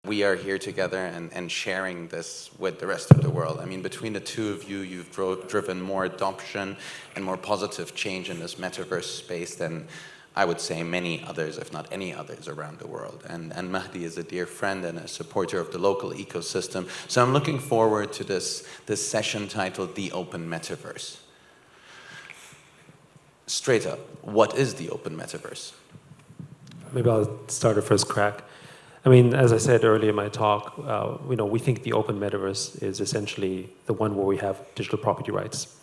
we are here together and sharing this with the rest of the world. I mean, between the two of you, you've driven more adoption and more positive change in this metaverse space than I would say many others, if not any others, around the world. And Mehdi is a dear friend and a supporter of the local ecosystem. So I'm looking forward to this session titled The Open Metaverse. Straight up, what is the Open Metaverse? Maybe I'll start a first crack. I mean, as I said earlier in my talk, we think the Open Metaverse is essentially the one where we have digital property rights.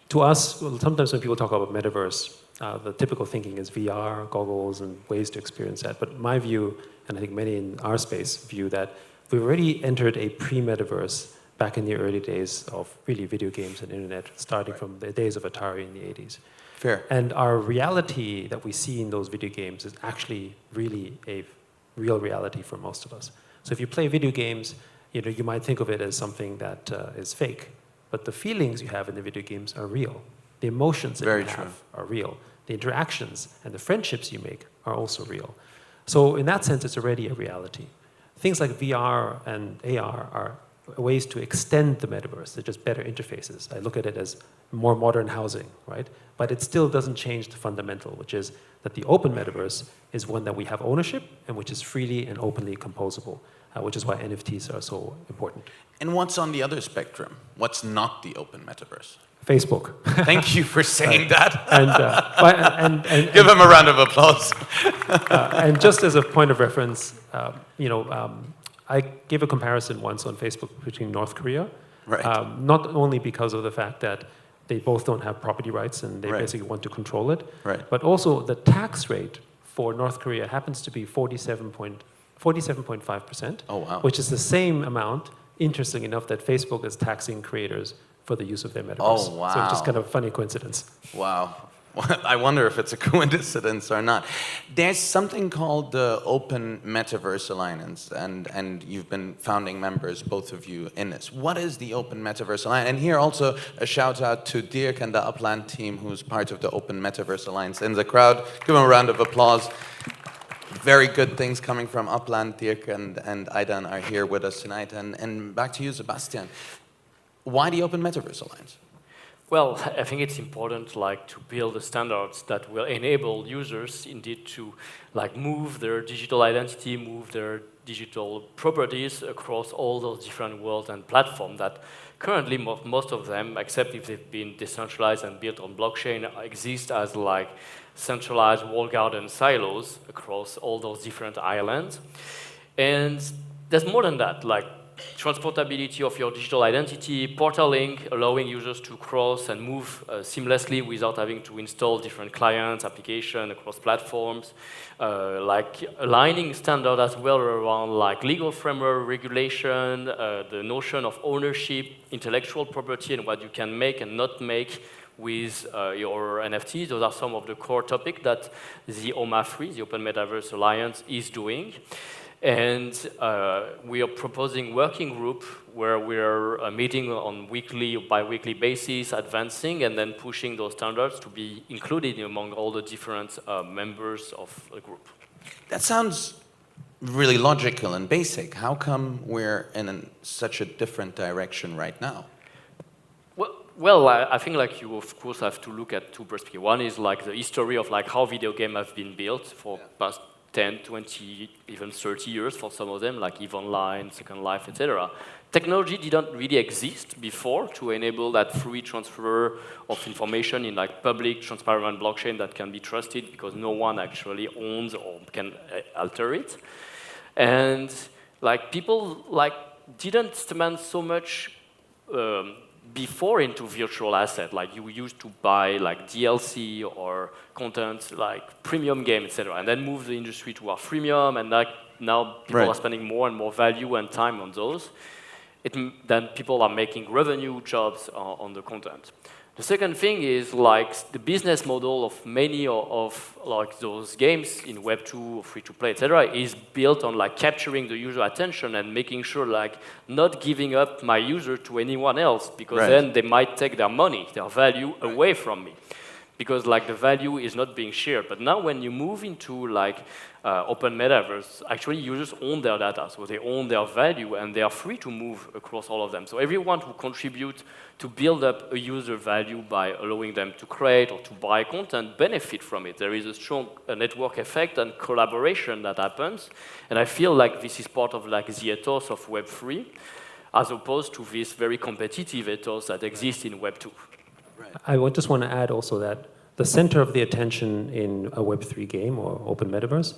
To us, sometimes when people talk about Metaverse, the typical thinking is VR, goggles, and ways to experience that. But my view, and I think many in our space view that we've already entered a pre-Metaverse back in the early days of really video games and internet, starting from the days of Atari in the 80s. Fair. And our reality that we see in those video games is actually really a real reality for most of us. So if you play video games, you might think of it as something that is fake. But the feelings you have in the video games are real. The emotions that you have are real. The interactions and the friendships you make are also real. So in that sense, it's already a reality. Things like VR and AR are ways to extend the metaverse. They're just better interfaces. I look at it as more modern housing, right? But it still doesn't change the fundamental, which is that the open metaverse is one that we have ownership and which is freely and openly composable, which is why NFTs are so important. And what's on the other spectrum? What's not the open metaverse? Facebook. Thank you for saying that. And give him a round of applause. And just as a point of reference, I gave a comparison once on Facebook between North Korea, right. Not only because of the fact that they both don't have property rights and they basically want to control it, but also the tax rate for North Korea happens to be 47.5%, which is the same amount, interesting enough, that Facebook is taxing creators for the use of their metaverse. Oh, wow. So it's just kind of a funny coincidence. Wow. I wonder if it's a coincidence or not. There's something called the Open Metaverse Alliance, and you've been founding members, both of you, in this. What is the Open Metaverse Alliance? And here also a shout out to Dirk and the Upland team, who's part of the Open Metaverse Alliance in the crowd. Give them a round of applause. Very good things coming from Upland. Dirk and Aidan are here with us tonight. And back to you, Sebastian. Why the Open Metaverse Alliance? Well, I think it's important to build the standards that will enable users indeed to move their digital identity, move their digital properties across all those different worlds and platforms that currently most of them, except if they've been decentralized and built on blockchain, exist as centralized walled garden silos across all those different islands. And there's more than that, transportability of your digital identity, portaling, allowing users to cross and move seamlessly without having to install different clients, applications across platforms, aligning standards as well around legal framework, regulation, the notion of ownership, intellectual property, and what you can make and not make with your NFTs. Those are some of the core topics that the OMA3, the Open Metaverse Alliance, is doing. And we are proposing working group where we are meeting on weekly or bi-weekly basis, advancing and then pushing those standards to be included among all the different members of the group. That sounds really logical and basic. How come we're in such a different direction right now? Well, I think you of course have to look at two perspectives. One is the history of how video games have been built for past 10, 20, even 30 years for some of them, like EVE Online, Second Life, etc. Technology didn't really exist before to enable that free transfer of information in public, transparent blockchain that can be trusted because no one actually owns or can alter it. And people didn't spend so much before into virtual asset, you used to buy DLC or content premium game, etc., and then move the industry to a freemium, and now people are spending more and more value and time on those. Then people are making revenue jobs on the content. The second thing is the business model of many of those games in Web 2, free-to-play, etc., is built on capturing the user attention and making sure not giving up my user to anyone else because then they might take their money, their value away from me. because like the value is not being shared. But now when you move into like Open Metaverse, actually users own their data, so they own their value and they are free to move across all of them. So everyone who contributes to build up a user value by allowing them to create or to buy content benefit from it. There is a strong network effect and collaboration that happens, and I feel like this is part of like the ethos of Web3, as opposed to this very competitive ethos that exists in Web 2. Just want to add also that the center of the attention in a Web3 game or Open Metaverse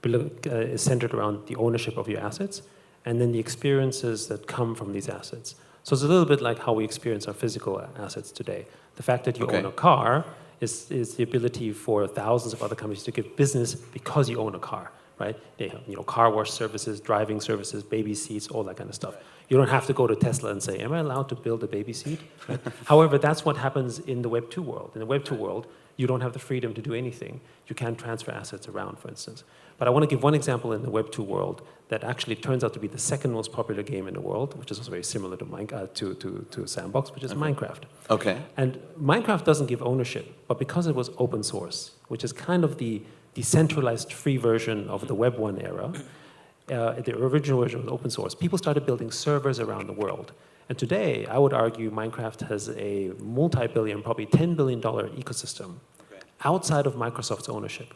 is centered around the ownership of your assets and then the experiences that come from these assets. So it's a little bit like how we experience our physical assets today. The fact that you own a car is the ability for thousands of other companies to give business because you own a car, right? They have, car wash services, driving services, baby seats, all that kind of stuff. You don't have to go to Tesla and say, am I allowed to build a baby seat? Right? However, that's what happens in the Web 2 world. In the Web 2 world, you don't have the freedom to do anything. You can't transfer assets around, for instance. But I want to give one example in the Web 2 world that actually turns out to be the second most popular game in the world, which is also very similar to Sandbox, which is Minecraft. Okay. And Minecraft doesn't give ownership, but because it was open source, which is kind of the decentralized free version of the Web 1 era, the original version was open source, people started building servers around the world. And today, I would argue Minecraft has a multi-billion, probably $10 billion ecosystem outside of Microsoft's ownership.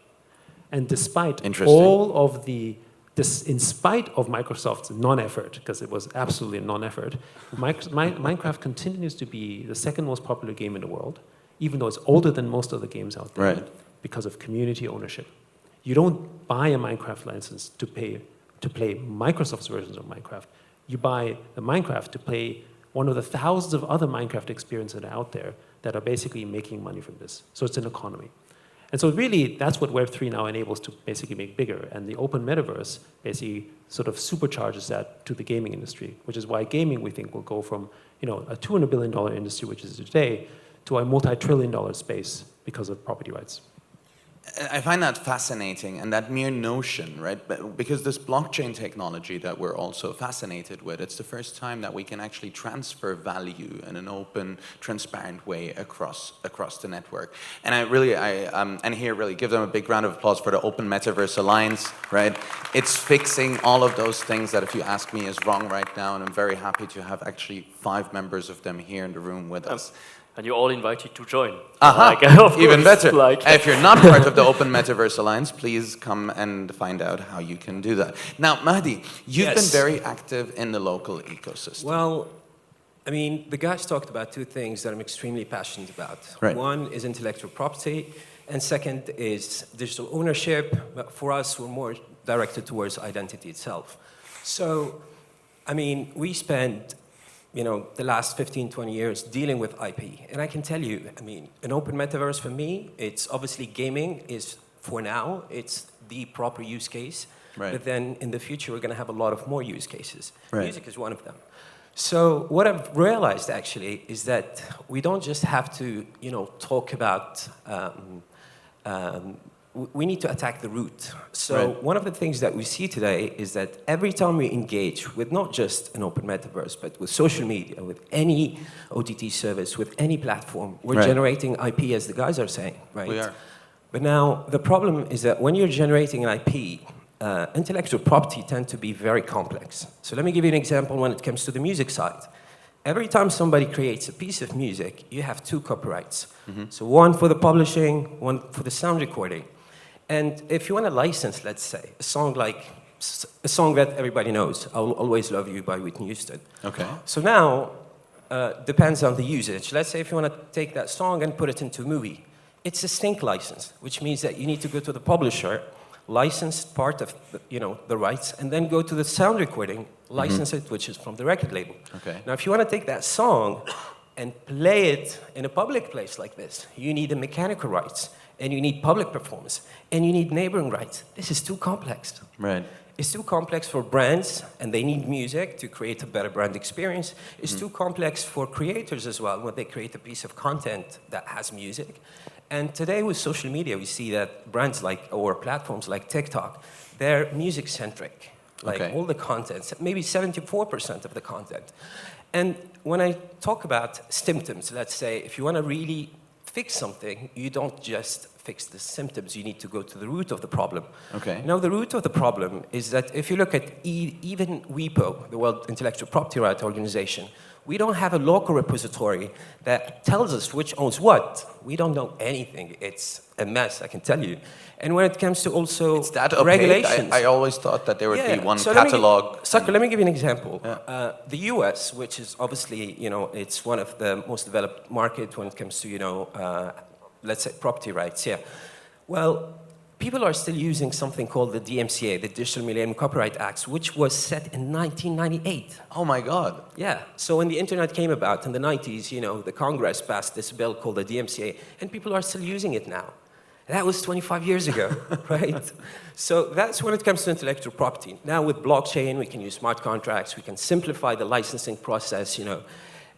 And despite all of in spite of Microsoft's non-effort, because it was absolutely a non-effort, Minecraft continues to be the second most popular game in the world, even though it's older than most of the games out there, because of community ownership. You don't buy a Minecraft license to play Microsoft's versions of Minecraft. You buy the Minecraft to play one of the thousands of other Minecraft experiences that are out there that are basically making money from this. So it's an economy. And so really, that's what Web3 now enables to basically make bigger. And the Open Metaverse basically sort of supercharges that to the gaming industry, which is why gaming, we think, will go from a $200 billion industry, which is today, to a multi-trillion-dollar space because of property rights. I find that fascinating, and that mere notion, right? Because this blockchain technology that we're also fascinated with, it's the first time that we can actually transfer value in an open, transparent way across the network. And and here really give them a big round of applause for the Open Metaverse Alliance, right? It's fixing all of those things that, if you ask me, is wrong right now, and I'm very happy to have actually 5 members of them here in the room with us. And you're all invited to join. Even better. If you're not part of the Open Metaverse Alliance, please come and find out how you can do that. Now, Mehdi, you've been very active in the local ecosystem. Well, I mean, the guys talked about 2 things that I'm extremely passionate about. Right. One is intellectual property, and second is digital ownership. But for us, we're more directed towards identity itself. So, I mean, we spend the last 15, 20 years dealing with IP. And I can tell you, I mean, an open metaverse for me, it's obviously gaming is, for now, it's the proper use case. Right. But then in the future, we're going to have a lot of more use cases. Right. Music is one of them. So what I've realized, actually, is that we don't just have to, talk about we need to attack the root. So one of the things that we see today is that every time we engage with not just an open metaverse, but with social media, with any OTT service, with any platform, we're generating IP, as the guys are saying, right? We are. But now the problem is that when you're generating an IP, intellectual property tend to be very complex. So let me give you an example when it comes to the music side. Every time somebody creates a piece of music, you have 2 copyrights. So one for the publishing, one for the sound recording. And if you want to license, let's say, a song that everybody knows, I'll Always Love You by Whitney Houston. Okay. So now, depends on the usage. Let's say if you want to take that song and put it into a movie, it's a sync license, which means that you need to go to the publisher, license part of the rights, and then go to the sound recording, license it, which is from the record label. Okay. Now, if you want to take that song and play it in a public place like this, you need the mechanical rights, and you need public performance, and you need neighboring rights. This is too complex. Right. It's too complex for brands, and they need music to create a better brand experience. It's too complex for creators as well, when they create a piece of content that has music. And today with social media, we see that brands or platforms like TikTok, they're music-centric. All the content, maybe 74% of the content. And when I talk about symptoms, let's say, if you want to really fix something, you don't just fix the symptoms, you need to go to the root of the problem. Okay. Now, the root of the problem is that if you look at even WIPO, the World Intellectual Property Rights Organization, we don't have a local repository that tells us which owns what. We don't know anything. It's a mess, I can tell you. And when it comes to also It's that opaque. regulations. I always thought that there would be one So catalog. Let me give you an example. Yeah. The US, which is obviously, it's one of the most developed markets when it comes to, let's say property rights, yeah. Well, people are still using something called the DMCA, the Digital Millennium Copyright Act, which was set in 1998. Oh my God. Yeah, so when the internet came about in the 90s, the Congress passed this bill called the DMCA, and people are still using it now. That was 25 years ago, right? So that's when it comes to intellectual property. Now with blockchain, we can use smart contracts, we can simplify the licensing process,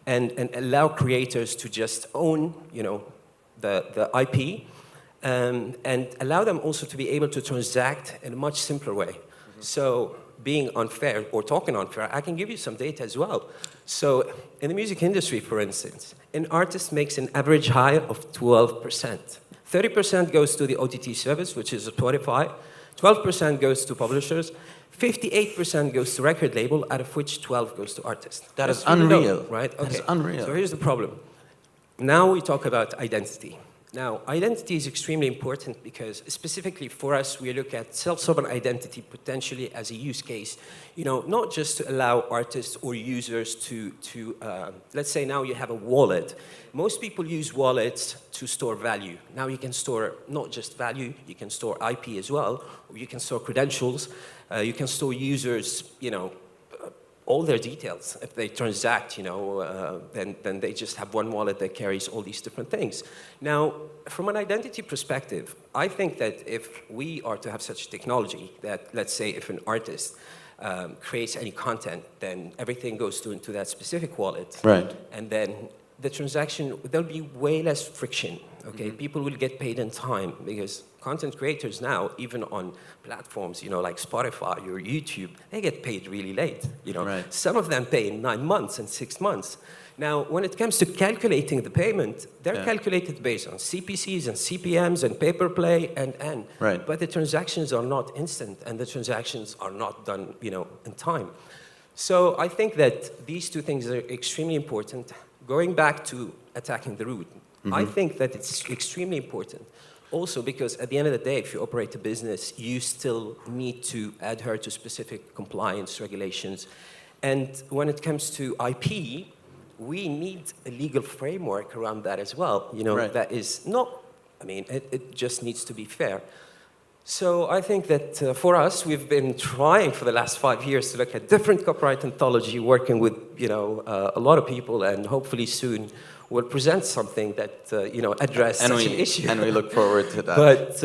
and allow creators to just own, the IP, and allow them also to be able to transact in a much simpler way. Mm-hmm. So being unfair or talking unfair, I can give you some data as well. So in the music industry, for instance, an artist makes an average hire of 12%. 30% goes to the OTT service, which is Spotify. 12% goes to publishers. 58% goes to record label, out of which 12 goes to artists. That is really unreal. low, right? Okay. That is unreal. So here's the problem. Now we talk about identity. Now, identity is extremely important because specifically for us, we look at self-sovereign identity potentially as a use case, not just to allow artists or users to let's say now you have a wallet. Most people use wallets to store value. Now you can store not just value, you can store IP as well, or you can store credentials, you can store users, all their details. If they transact, then they just have one wallet that carries all these different things. Now, from an identity perspective, I think that if we are to have such technology that, let's say, if an artist creates any content, then everything goes into that specific wallet. Right. And then the transaction, there'll be way less friction, okay? Mm-hmm. People will get paid in time because content creators now, even on platforms, like Spotify or YouTube, they get paid really late, Right. Some of them pay in 9 months and 6 months. Now, when it comes to calculating the payment, they're calculated based on CPCs and CPMs and pay-per play and. Right. But the transactions are not instant and the transactions are not done, in time. So I think that these two things are extremely important. Going back to attacking the root, I think that it's extremely important. Also, because at the end of the day, if you operate a business, you still need to adhere to specific compliance regulations. And when it comes to IP, we need a legal framework around that as well. Right. That is not, it just needs to be fair. So I think that for us, we've been trying for the last 5 years to look at different copyright anthology, working with a lot of people, and hopefully soon we'll present something that address such an issue. And we look forward to that. But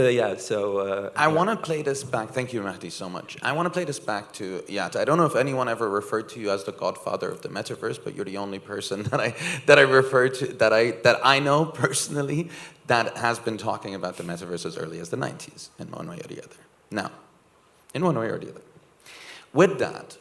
I want to play this back. Thank you, Mehdi, so much. I want to play this back to Yat. I don't know if anyone ever referred to you as the godfather of the metaverse, but you're the only person that I refer to that I know personally that has been talking about the metaverse as early as the 90s, in one way or the other. Now, in one way or the other. With that,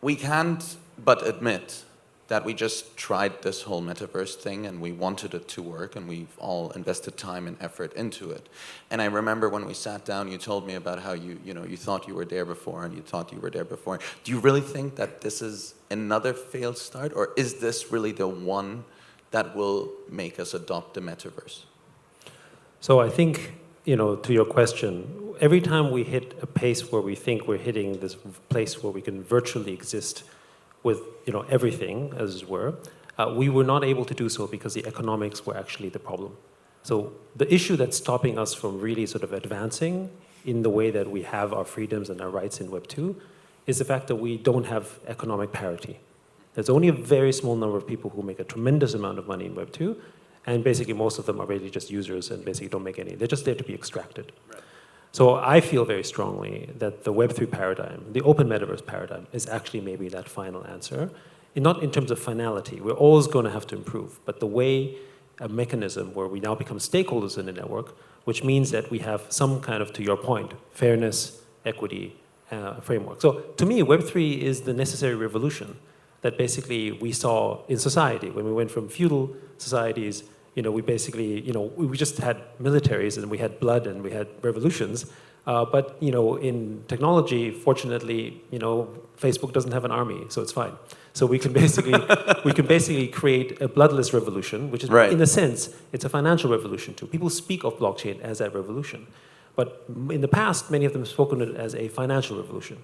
we can't but admit that we just tried this whole metaverse thing and we wanted it to work and we've all invested time and effort into it. And I remember when we sat down, you told me about how you thought you were there before and you thought you were there before. Do you really think that this is another failed start, or is this really the one that will make us adopt the metaverse? So I think, to your question, every time we hit a pace where we think we're hitting this place where we can virtually exist with everything, as it were, we were not able to do so because the economics were actually the problem. So the issue that's stopping us from really sort of advancing in the way that we have our freedoms and our rights in Web 2 is the fact that we don't have economic parity. There's only a very small number of people who make a tremendous amount of money in Web 2, and basically most of them are really just users and basically don't make any. They're just there to be extracted. Right. So I feel very strongly that the Web3 paradigm, the Open Metaverse paradigm, is actually maybe that final answer. Not in terms of finality. We're always going to have to improve. But the way a mechanism where we now become stakeholders in the network, which means that we have some kind of, to your point, fairness, equity framework. So to me, Web3 is the necessary revolution that basically we saw in society when we went from feudal societies, we basically, we just had militaries and we had blood and we had revolutions. But in technology, fortunately, Facebook doesn't have an army, so it's fine. So we can basically create a bloodless revolution, which is, in a sense, it's a financial revolution too. People speak of blockchain as a revolution, but in the past, many of them have spoken of it as a financial revolution.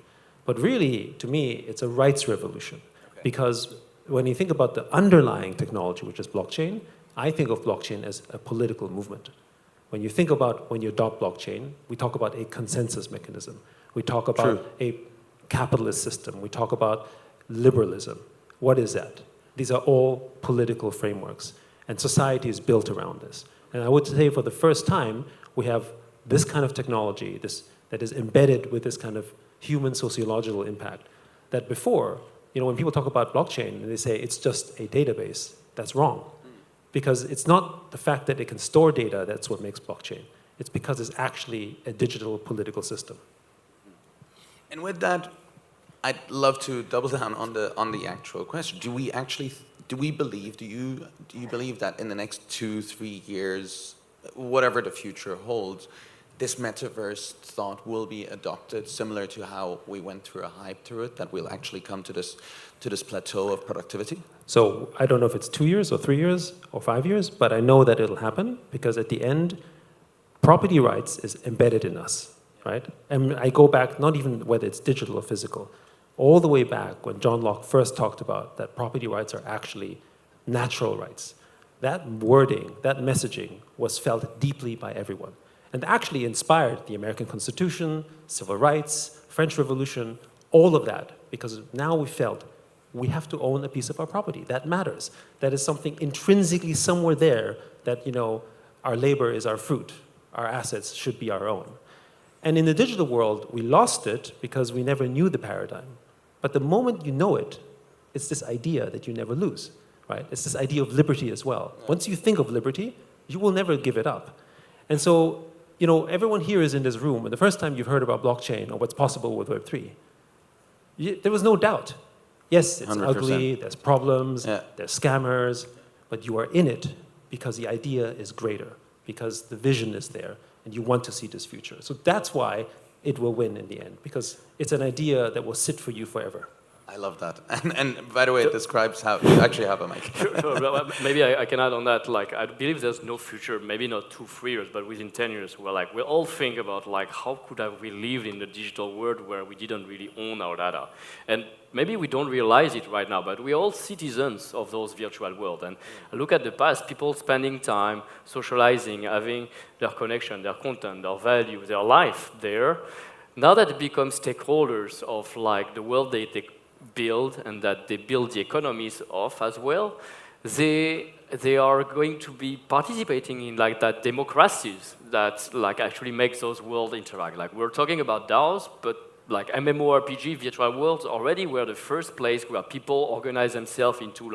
But really, to me, it's a rights revolution, because when you think about the underlying technology, which is blockchain, I think of blockchain as a political movement. When you think about when you adopt blockchain, we talk about a consensus mechanism. We talk about a capitalist system. We talk about liberalism. What is that? These are all political frameworks. And society is built around this. And I would say for the first time, we have this kind of technology that is embedded with this kind of human sociological impact. That before, when people talk about blockchain and they say it's just a database, that's wrong. Because it's not the fact that it can store data that's what makes blockchain. It's because it's actually a digital political system. And with that, I'd love to double down on the actual question. Do you believe that in the next 2-3 years, whatever the future holds, this metaverse thought will be adopted, similar to how we went through a hype through it, that we'll actually come to this plateau of productivity? So I don't know if it's 2 years or 3 years or 5 years, but I know that it'll happen, because at the end, property rights is embedded in us, right? And I go back, not even whether it's digital or physical, all the way back when John Locke first talked about that property rights are actually natural rights. That wording, that messaging was felt deeply by everyone, and actually inspired the American Constitution, civil rights, French Revolution, all of that, because now we felt we have to own a piece of our property. That matters. That is something intrinsically somewhere there that, our labor is our fruit. Our assets should be our own. And in the digital world, we lost it because we never knew the paradigm. But the moment you know it, it's this idea that you never lose, right? It's this idea of liberty as well. Once you think of liberty, you will never give it up. And so, everyone here is in this room, and the first time you've heard about blockchain or what's possible with Web3, there was no doubt. Yes, it's 100%. Ugly, there's problems, there's scammers, but you are in it because the idea is greater, because the vision is there, and you want to see this future. So that's why it will win in the end, because it's an idea that will sit for you forever. I love that. And by the way, it describes how you actually have a mic. Sure. Maybe I can add on that. I believe there's no future, maybe not 2-3 years, but within 10 years, where we all think about how could have we lived in the digital world where we didn't really own our data. And maybe we don't realize it right now, but we're all citizens of those virtual worlds. And look at the past, people spending time, socializing, having their connection, their content, their value, their life there. Now that it becomes stakeholders of the world they build and that they build the economies of as well, they are going to be participating in that democracies that actually makes those worlds interact. We're talking about DAOs, but MMORPG virtual worlds already were the first place where people organize themselves into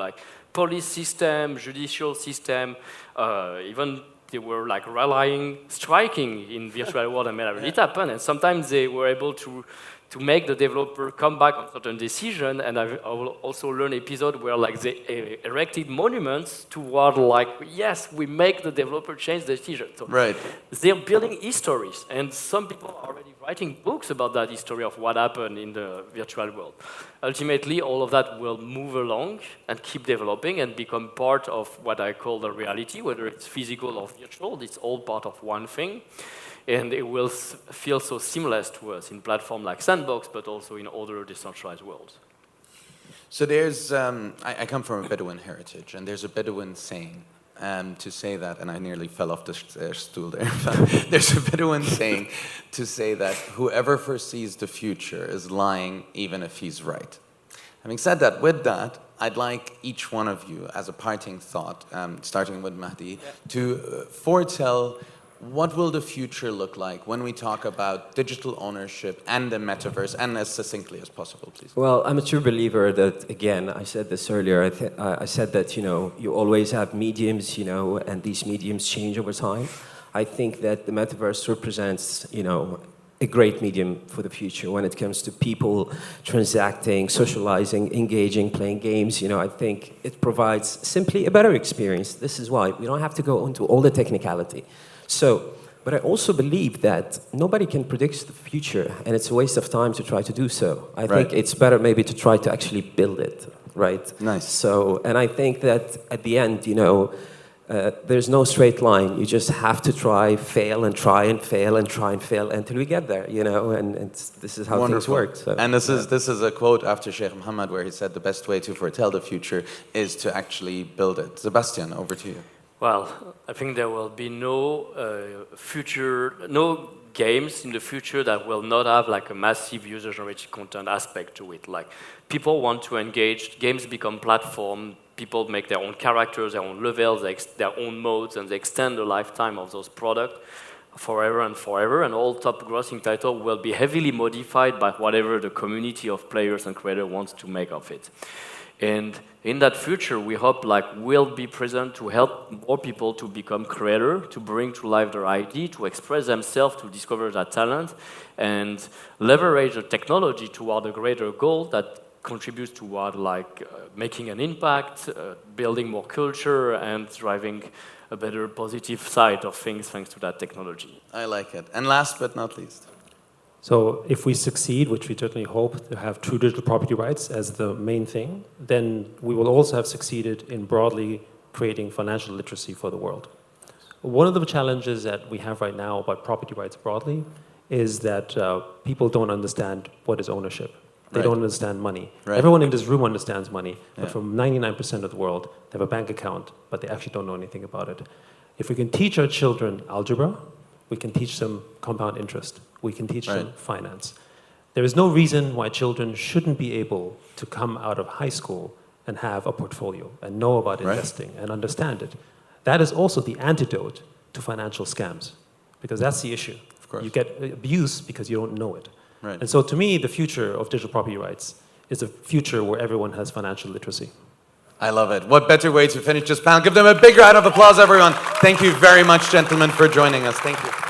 police system, judicial system, even they were rallying, striking in virtual world and metaverse. It happened, and sometimes they were able to make the developer come back on certain decision. And I will also learn episode where they erected monuments toward yes, we make the developer change the decision. So they're building histories, and some people are already writing books about that history of what happened in the virtual world. Ultimately, all of that will move along and keep developing and become part of what I call the reality, whether it's physical or virtual. It's all part of one thing. And it will feel so seamless to us in platforms like Sandbox, but also in other decentralized worlds. So there's, I come from a Bedouin heritage, and there's a Bedouin saying to say that, and I nearly fell off the stool there. There's a Bedouin saying to say that whoever foresees the future is lying even if he's right. Having said that, with that, I'd like each one of you, as a parting thought, starting with Mehdi, to foretell what will the future look like when we talk about digital ownership and the metaverse, and as succinctly as possible, please. Well, I'm a true believer that, again, I said this earlier, I said that, you always have mediums, and these mediums change over time. I think that the metaverse represents, a great medium for the future when it comes to people transacting, socializing, engaging, playing games. I think it provides simply a better experience. This is why we don't have to go into all the technicality. But I also believe that nobody can predict the future, and it's a waste of time to try to do so. I think it's better maybe to try to actually build it, right? Nice. And I think that at the end, there's no straight line. You just have to try, fail, and try and fail, and try and fail until we get there, and this is how things work. So, and this is a quote after Sheikh Mohammed where he said the best way to foretell the future is to actually build it. Sebastian, over to you. Well, I think there will be no games in the future that will not have like a massive user-generated content aspect to it. Like people want to engage, games become platform, people make their own characters, their own levels, their own modes, and they extend the lifetime of those products forever and forever, and all top grossing titles will be heavily modified by whatever the community of players and creators wants to make of it. And in that future, we hope we'll be present to help more people to become creators, to bring to life their idea, to express themselves, to discover their talent, and leverage the technology toward a greater goal that contributes toward making an impact, building more culture, and driving a better positive side of things thanks to that technology. I like it. And last but not least. So if we succeed, which we certainly hope to have true digital property rights as the main thing, then we will also have succeeded in broadly creating financial literacy for the world. One of the challenges that we have right now about property rights broadly is that people don't understand what is ownership. They don't understand money. Everyone in this room understands money, but from 99% of the world, they have a bank account, but they actually don't know anything about it. If we can teach our children algebra, we can teach them compound interest. We can teach them finance. There is no reason why children shouldn't be able to come out of high school and have a portfolio and know about investing and understand it. That is also the antidote to financial scams, because that's the issue. Of course. You get abuse because you don't know it. Right. And so to me, the future of digital property rights is a future where everyone has financial literacy. I love it. What better way to finish this panel? Give them a big round of applause, everyone. Thank you very much, gentlemen, for joining us. Thank you.